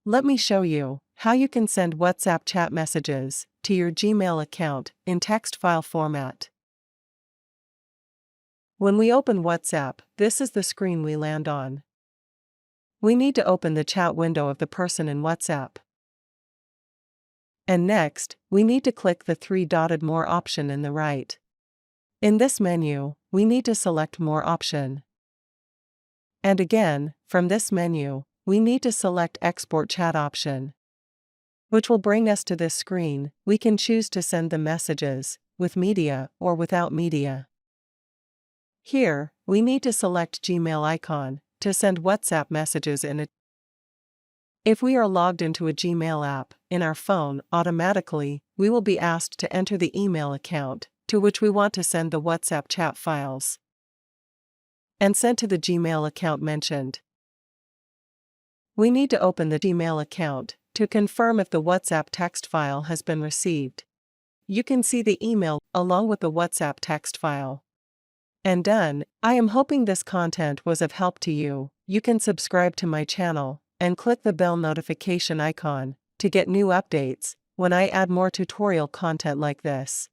Let me show you how you can send WhatsApp chat messages to your Gmail account in text file format. When we open WhatsApp, this is the screen we land on. We need to open the chat window of the person in WhatsApp. And next, we need to click the three-dotted More option in the right. In this menu, we need to select More option. And again, from this menu, we need to select Export Chat option, which will bring us to this screen. We can choose to send the messages with media or without media. Here, we need to select Gmail icon to send WhatsApp messages in it. If we are logged into a Gmail app in our phone, automatically, we will be asked to enter the email account to which we want to send the WhatsApp chat files and send to the Gmail account mentioned. We need to open the Gmail account to confirm if the WhatsApp text file has been received. You can see the email along with the WhatsApp text file. And done. I am hoping this content was of help to you. You can subscribe to my channel and click the bell notification icon to get new updates when I add more tutorial content like this.